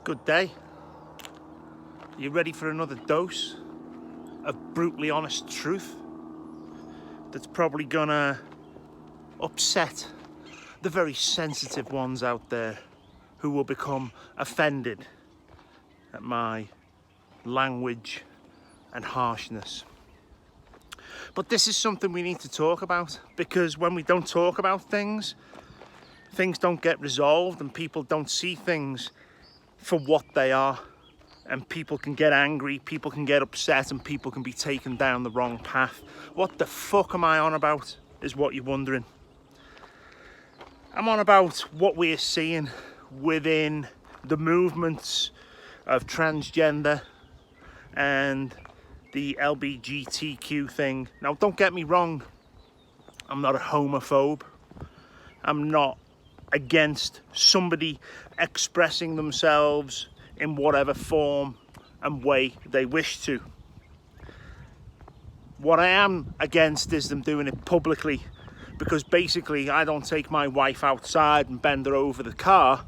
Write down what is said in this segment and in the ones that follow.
Good day. You ready for another dose of brutally honest truth that's probably gonna upset the very sensitive ones out there who will become offended at my language and harshness. But this is something we need to talk about, because when we don't talk about things don't get resolved and people don't see things for what they are, and people can get angry, people can get upset, and people can be taken down the wrong path. What the fuck am I on about, is what you're wondering. I'm on about what we are seeing within the movements of transgender and the LBGTQ thing. Now, don't get me wrong, I'm not a homophobe. I'm not against somebody expressing themselves in whatever form and way they wish to. What I am against is them doing it publicly, because basically I don't take my wife outside and bend her over the car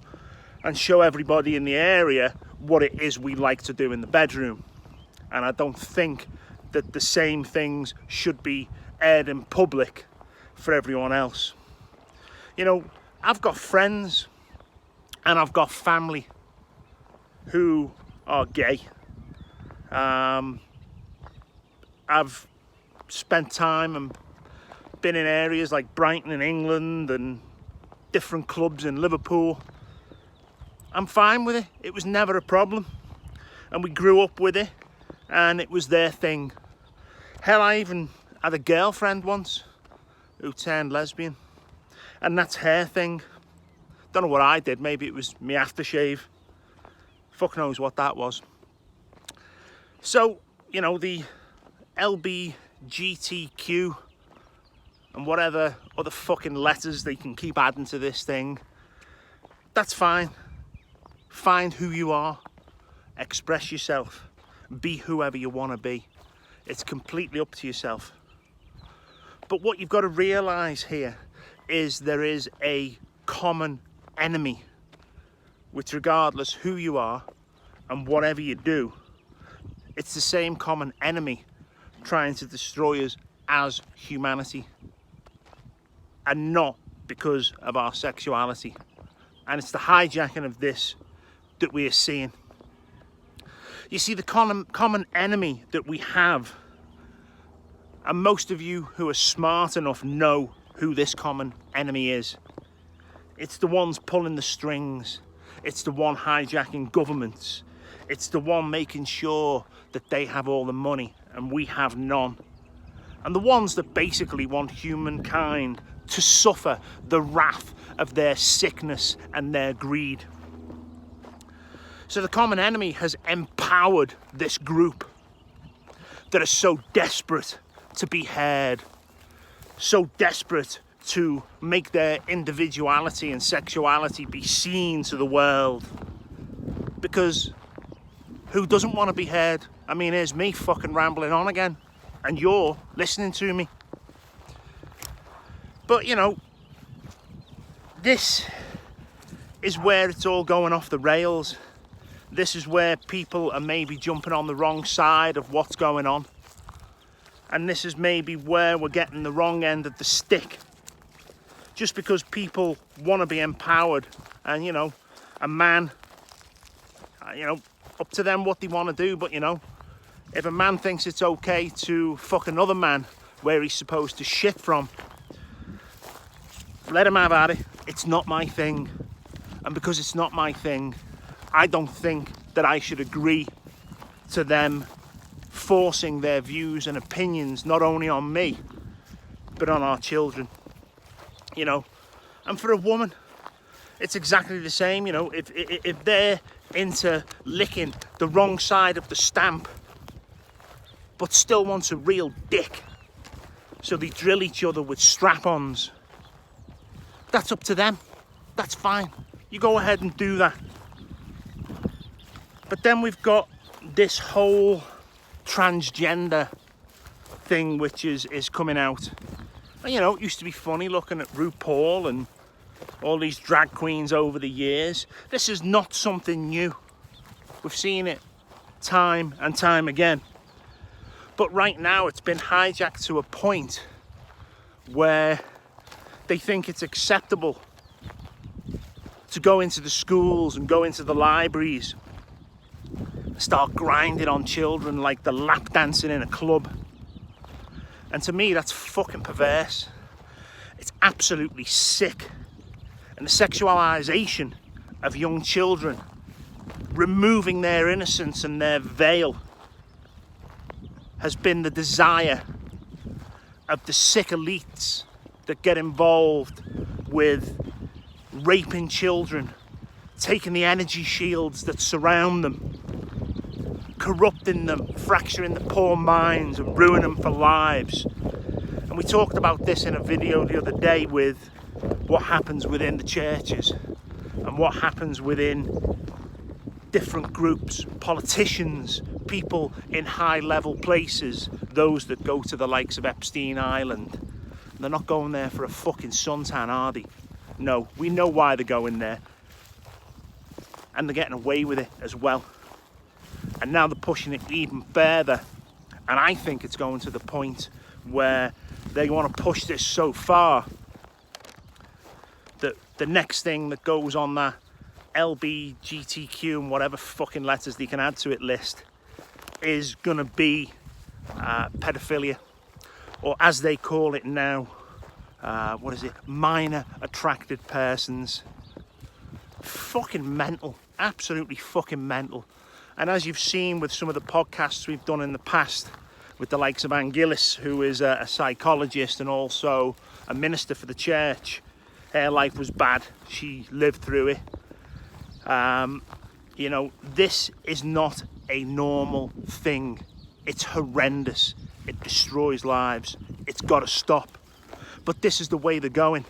and show everybody in the area what it is we like to do in the bedroom. And I don't think that the same things should be aired in public for everyone else. You know, I've got friends and I've got family who are gay. I've spent time and been in areas like Brighton in England and different clubs in Liverpool. I'm fine with it. It was never a problem. And we grew up with it and it was their thing. Hell, I even had a girlfriend once who turned lesbian. And that's her thing. Don't know what I did. Maybe it was me aftershave. Fuck knows what that was. So, you know, the LBGTQ and whatever other fucking letters they can keep adding to this thing, that's fine. Find who you are. Express yourself. Be whoever you want to be. It's completely up to yourself. But what you've got to realise here is there is a common enemy, which regardless who you are and whatever you do, it's the same common enemy trying to destroy us as humanity, and not because of our sexuality. And it's the hijacking of this that we are seeing. You see, the common enemy that we have, and most of you who are smart enough know who this common enemy is. It's the ones pulling the strings. It's the one hijacking governments. It's the one making sure that they have all the money and we have none. And the ones that basically want humankind to suffer the wrath of their sickness and their greed. So the common enemy has empowered this group that are so desperate to be heard, so desperate to make their individuality and sexuality be seen to the world. Because who doesn't want to be heard? I mean, here's me fucking rambling on again, and you're listening to me. But, you know, this is where it's all going off the rails. This is where people are maybe jumping on the wrong side of what's going on. And this is maybe where we're getting the wrong end of the stick. Just because people want to be empowered, and, you know, a man, you know, up to them what they want to do. But, you know, if a man thinks it's okay to fuck another man where he's supposed to shit from, let him have at it. It's not my thing. And because it's not my thing, I don't think that I should agree to them forcing their views and opinions not only on me but on our children, you know. And for a woman, it's exactly the same. You know, if they're into licking the wrong side of the stamp but still wants a real dick, so they drill each other with strap-ons, that's up to them. That's fine. You go ahead and do that. But then we've got this whole transgender thing which is coming out. And, you know, it used to be funny looking at RuPaul and all these drag queens over the years. This is not something new. We've seen it time and time again. But right now it's been hijacked to a point where they think it's acceptable to go into the schools and go into the libraries, start grinding on children like they're lap dancing in a club. And to me, that's fucking perverse. It's absolutely sick. And the sexualization of young children, removing their innocence and their veil, has been the desire of the sick elites that get involved with raping children, taking the energy shields that surround them, corrupting them, fracturing the poor minds and ruining them for lives. And we talked about this in a video the other day with what happens within the churches and what happens within different groups, politicians, people in high level places, those that go to the likes of Epstein Island. They're not going there for a fucking suntan, are they? No, we know why they're going there. And they're getting away with it as well. And now they're pushing it even further. And I think it's going to the point where they want to push this so far that the next thing that goes on that LBGTQ and whatever fucking letters they can add to it list is going to be pedophilia, or as they call it now, minor attracted persons. Fucking mental, absolutely fucking mental. And as you've seen with some of the podcasts we've done in the past with the likes of Ann Gillis, who is a psychologist and also a minister for the church, her life was bad, she lived through it. You know, this is not a normal thing. It's horrendous. It destroys lives. It's got to stop. But this is the way they're going.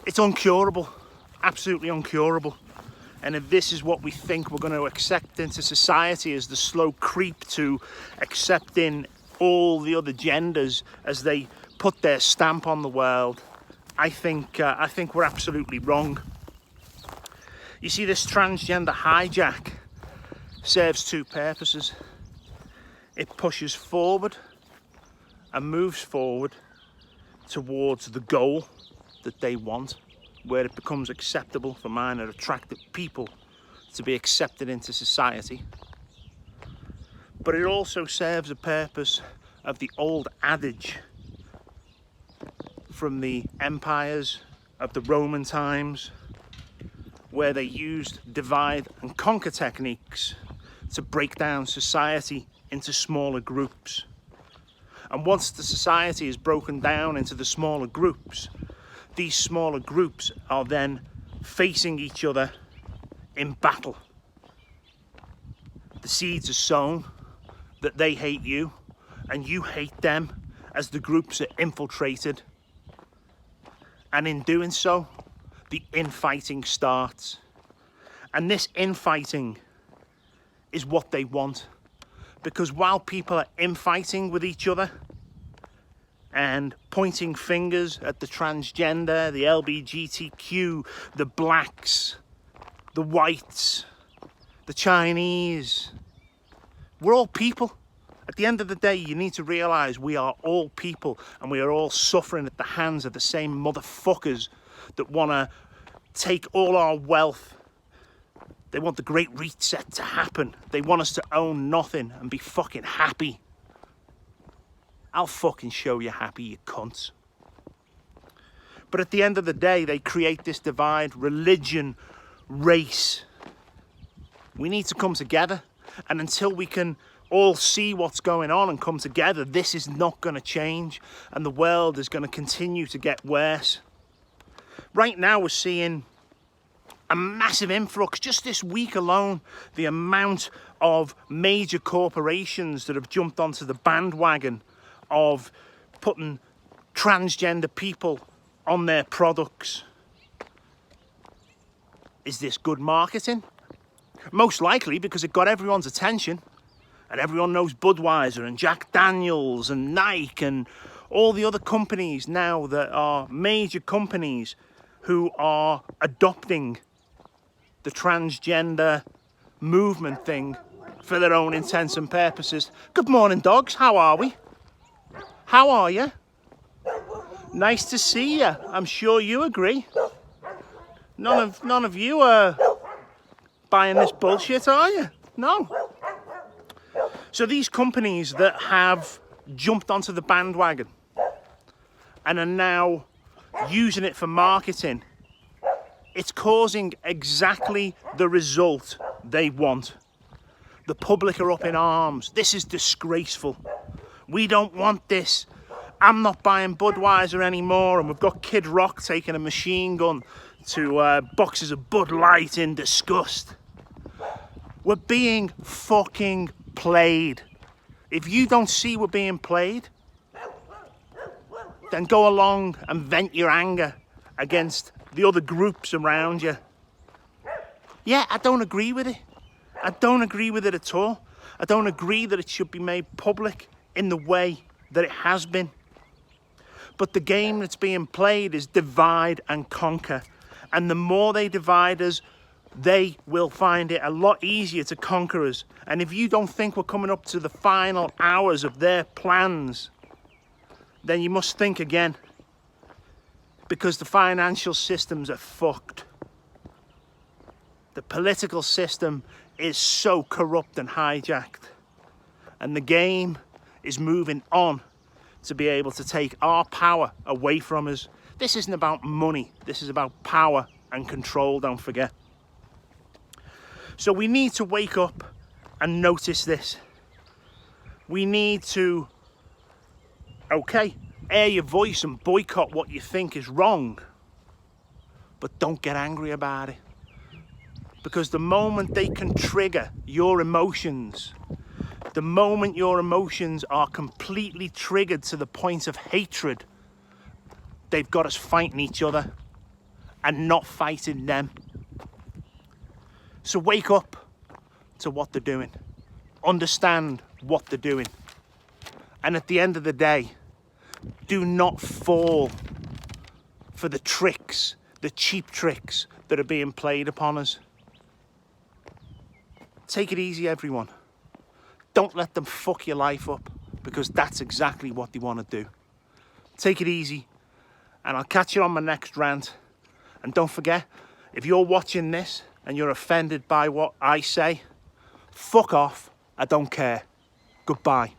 It's uncurable, absolutely uncurable. And if this is what we think we're going to accept into society as the slow creep to accepting all the other genders as they put their stamp on the world, I think we're absolutely wrong. You see, this transgender hijack serves two purposes. It pushes forward and moves forward towards the goal that they want, where it becomes acceptable for minor attracted people to be accepted into society. But it also serves a purpose of the old adage from the empires of the Roman times, where they used divide and conquer techniques to break down society into smaller groups. And once the society is broken down into the smaller groups, these smaller groups are then facing each other in battle. The seeds are sown that they hate you and you hate them as the groups are infiltrated. And in doing so, the infighting starts. And this infighting is what they want. Because while people are infighting with each other and pointing fingers at the transgender, the LBGTQ, the blacks, the whites, the Chinese, we're all people. At the end of the day, you need to realise we are all people and we are all suffering at the hands of the same motherfuckers that want to take all our wealth. They want the great reset to happen. They want us to own nothing and be fucking happy. I'll fucking show you happy, you cunts. But at the end of the day, they create this divide, religion, race. We need to come together. And until we can all see what's going on and come together, this is not going to change. And the world is going to continue to get worse. Right now, we're seeing a massive influx. Just this week alone, the amount of major corporations that have jumped onto the bandwagon of putting transgender people on their products. Is this good marketing? Most likely, because it got everyone's attention. And everyone knows Budweiser and Jack Daniels and Nike and all the other companies now that are major companies who are adopting the transgender movement thing for their own intents and purposes. Good morning, dogs. How are we? How are you? Nice to see you. I'm sure you agree. None of you are buying this bullshit, are you? No. So these companies that have jumped onto the bandwagon and are now using it for marketing, it's causing exactly the result they want. The public are up in arms. This is disgraceful. We don't want this. I'm not buying Budweiser anymore. And we've got Kid Rock taking a machine gun to boxes of Bud Light in disgust. We're being fucking played. If you don't see we're being played, then go along and vent your anger against the other groups around you. Yeah, I don't agree with it. I don't agree with it at all. I don't agree that it should be made public in the way that it has been. But the game that's being played is divide and conquer. And the more they divide us, they will find it a lot easier to conquer us. And if you don't think we're coming up to the final hours of their plans, then you must think again. Because the financial systems are fucked. The political system is so corrupt and hijacked. And the game is moving on to be able to take our power away from us. This isn't about money. This is about power and control, don't forget. So we need to wake up and notice this. We need to, okay, air your voice and boycott what you think is wrong, but don't get angry about it. Because the moment they can trigger your emotions, the moment your emotions are completely triggered to the point of hatred, they've got us fighting each other and not fighting them. So wake up to what they're doing. Understand what they're doing. And at the end of the day, do not fall for the tricks, the cheap tricks that are being played upon us. Take it easy, everyone. Don't let them fuck your life up, because that's exactly what they want to do. Take it easy, and I'll catch you on my next rant. And don't forget, if you're watching this and you're offended by what I say, fuck off. I don't care. Goodbye.